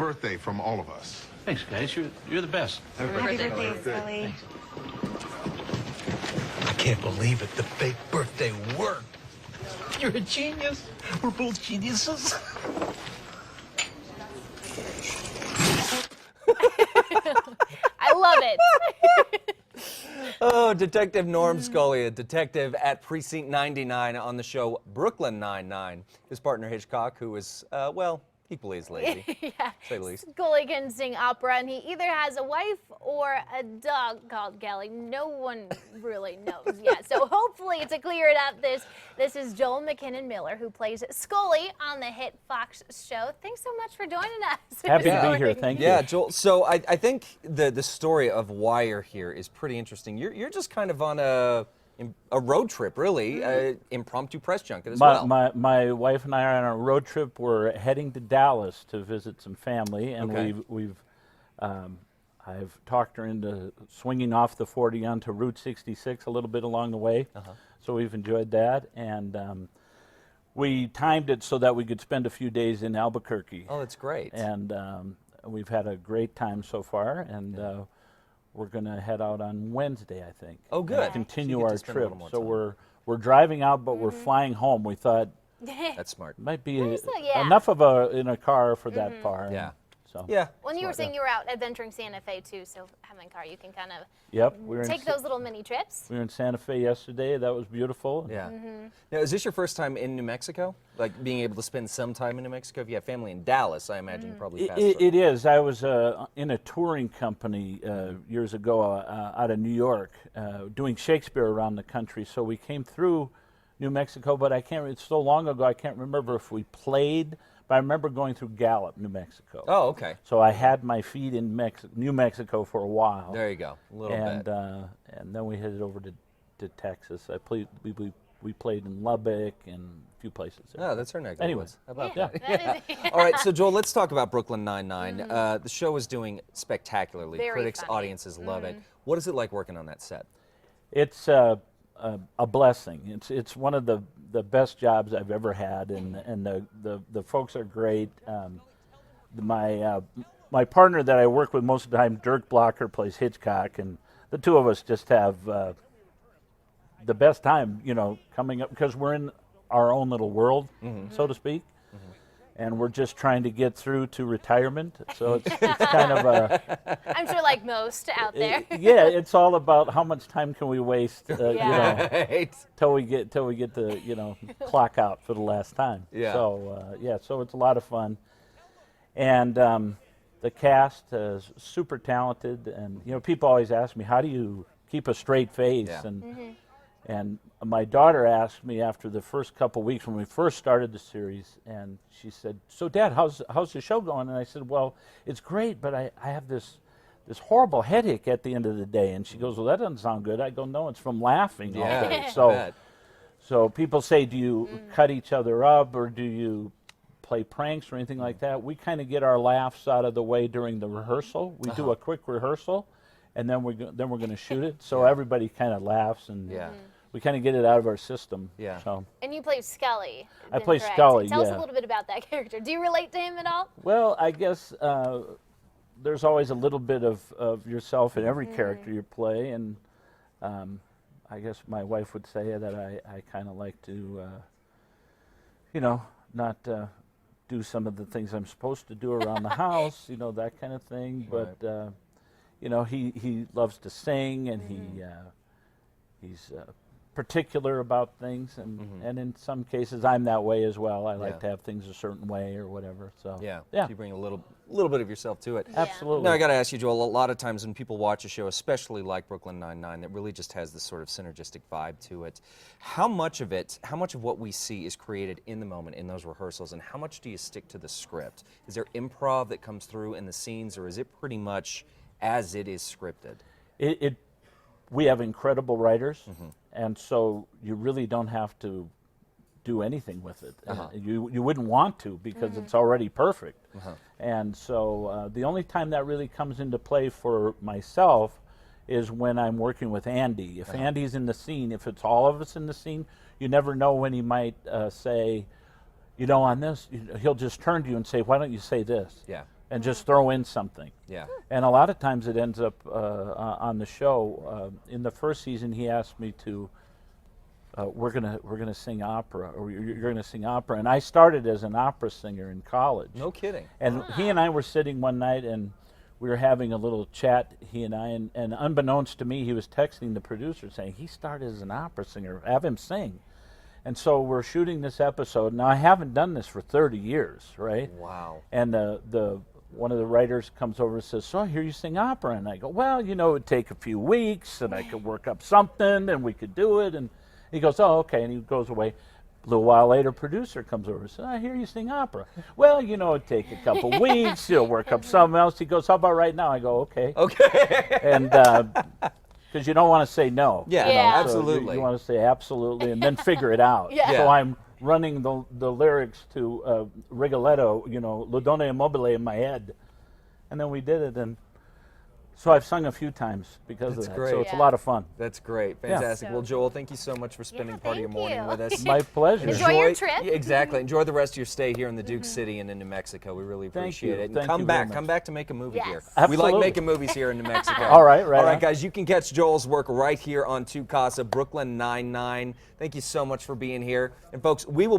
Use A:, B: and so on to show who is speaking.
A: birthday from all of us.
B: Thanks, guys. You're the best.
C: Happy birthday, Scully.
D: I can't believe it. The fake birthday worked. You're a genius. We're both geniuses.
E: I love it.
F: Oh, Detective Norm Scully, a detective at Precinct 99 on the show Brooklyn Nine-Nine. His partner Hitchcock, who is, well, equally as lazy,
E: Yeah.
F: to say the least.
E: Scully can sing opera, and he either has a wife or a dog called Kelly. No one really knows yet. So hopefully, to clear it up, this is Joel McMinnon Miller, who plays Scully on the hit Fox show. Thanks so much for joining us.
G: Happy to be here. Thank you.
F: Yeah, Joel. So I think the story of why you're here is pretty interesting. You're just kind of on a road trip, really, impromptu press junket as well.
G: My wife and I are on a road trip. We're heading to Dallas to visit some family, and I've talked her into swinging off the 40 onto Route 66 a little bit along the way. So we've enjoyed that, and we timed it so that we could spend a few days in Albuquerque.
F: Oh, that's great.
G: And we've had a great time so far, and we're going to head out on Wednesday, I think.
F: Oh, good.
G: And continue
F: So you get
G: our
F: to spend a
G: trip.
F: little more
G: So
F: time.
G: we're driving out, but we're flying home. We thought
F: That's smart.
G: it might be
E: yeah.
G: enough of in a car for that far.
F: Yeah.
G: So
F: Yeah.
E: When you were saying you were out adventuring Santa Fe too, so having a car, you can kind of
G: Yep. We were
E: take those little mini trips.
G: We were in Santa Fe yesterday. That was beautiful.
F: Yeah. Now, is this your first time in New Mexico? Like being able to spend some time in New Mexico? If you have family in Dallas, I imagine you probably passed through.
G: It is. I was in a touring company years ago out of New York, doing Shakespeare around the country. So we came through New Mexico, but it's so long ago I can't remember if we played. But I remember going through Gallup, New Mexico.
F: Oh, okay.
G: So I had my feet in New Mexico for a while.
F: There you go. A little bit.
G: And then we headed over to Texas. We played in Lubbock and a few places there.
F: Oh, that's our neck.
G: Anyways,
F: how about
E: Yeah.
F: that? All right, so Joel, let's talk about Brooklyn Nine-Nine. The show is doing spectacularly.
E: Very
F: Critics,
E: funny.
F: audiences love it. What is it like working on that set?
G: It's a blessing. It's one of the best jobs I've ever had, and the folks are great. My partner that I work with most of the time, Dirk Blocker, plays Hitchcock, and the two of us just have the best time, coming up, because we're in our own little world, so to speak. And we're just trying to get through to retirement, so it's kind of a.
E: I'm sure, like most out there.
G: Yeah, it's all about how much time can we waste,
F: Right.
G: till we get the clock out for the last time.
F: Yeah.
G: So so it's a lot of fun, and the cast is super talented, and people always ask me, how do you keep a straight face?
F: Yeah.
G: And my daughter asked me after the first couple weeks when we first started the series, and she said, "So, Dad, how's the show going?" And I said, "Well, it's great, but I have this horrible headache at the end of the day." And she goes, "Well, that doesn't sound good." I go, "No, it's from laughing all
F: Yeah,
G: day."
F: I bet.
G: So people say, "Do you cut each other up, or do you play pranks or anything like that?" We kind of get our laughs out of the way during the rehearsal. We do a quick rehearsal, and then we're going to shoot it. So everybody kind of laughs, and we kind of get it out of our system.
F: Yeah.
G: So.
E: And you play Scully.
G: I play
E: correct?
G: Scully,
E: Tell us
G: yeah.
E: a little bit about that character. Do you relate to him at all?
G: Well, I guess there's always a little bit of yourself in every character you play, and I guess my wife would say that I kind of like to, not do some of the things I'm supposed to do around the house, that kind of thing. But he loves to sing, and he's particular about things, and in some cases I'm that way as well. I like to have things a certain way or whatever. So
F: Yeah.
G: yeah.
F: So you bring a little bit of yourself to it.
G: Absolutely.
F: Now I got to ask you, Joel. A lot of times when people watch a show, especially like Brooklyn Nine-Nine, that really just has this sort of synergistic vibe to it. How much of what we see is created in the moment in those rehearsals, and how much do you stick to the script? Is there improv that comes through in the scenes, or is it pretty much as it is scripted?
G: We have incredible writers, and so you really don't have to do anything with it. You wouldn't want to, because it's already perfect. And so the only time that really comes into play for myself is when I'm working with Andy. If Andy's in the scene, if it's all of us in the scene, you never know when he might say, on this, he'll just turn to you and say, "Why don't you say this?"
F: Yeah.
G: and just throw in something.
F: Yeah.
G: And a lot of times it ends up on the show. In the first season, he asked me to. We're gonna sing opera, or you're gonna sing opera. And I started as an opera singer in college.
F: No kidding.
G: And he and I were sitting one night, and we were having a little chat, he and I, and unbeknownst to me, he was texting the producer saying, he started as an opera singer, have him sing. And so we're shooting this episode. Now, I haven't done this for 30 years, right?
F: Wow.
G: And one of the writers comes over and says, so I hear you sing opera. And I go, well, you know, it'd take a few weeks, and I could work up something, and we could do it. And he goes, oh, okay, and he goes away. A little while later, producer comes over and says, I hear you sing opera. Well, you know, it'd take a couple weeks. You'll work up something else. He goes, how about right now? I go, okay.
F: Okay.
G: And because you don't want to say no.
F: Yeah,
E: Yeah.
F: no,
G: So
F: absolutely.
G: you want to say absolutely and then figure it out.
E: Yeah.
G: So I'm running the lyrics to Rigoletto, you know, L'Donna Immobile in my head. And then we did it, and so I've sung a few times because
F: That's
G: of that.
F: great.
G: So it's a
E: Yeah.
G: lot of fun.
F: That's great.
G: Yeah.
F: Fantastic.
E: So-
F: Well, Joel, thank you so much for spending
E: Yeah,
F: part of your
E: thank
F: morning
E: you.
F: with us.
G: My pleasure.
E: Enjoy your trip.
F: Yeah, exactly. Enjoy the rest of your stay here in the Duke City and in New Mexico. We really
G: Thank
F: appreciate
G: you.
F: it. And
G: Thank
F: come
G: you very
F: back.
G: much.
F: Come back to make a movie
E: Yes.
F: here. We
G: Absolutely.
F: like making movies here in New Mexico.
G: All right,
F: All right,
G: on.
F: guys. You can catch Joel's work right here on Tu Casa, Brooklyn Nine-Nine. Thank you so much for being here. And folks, we will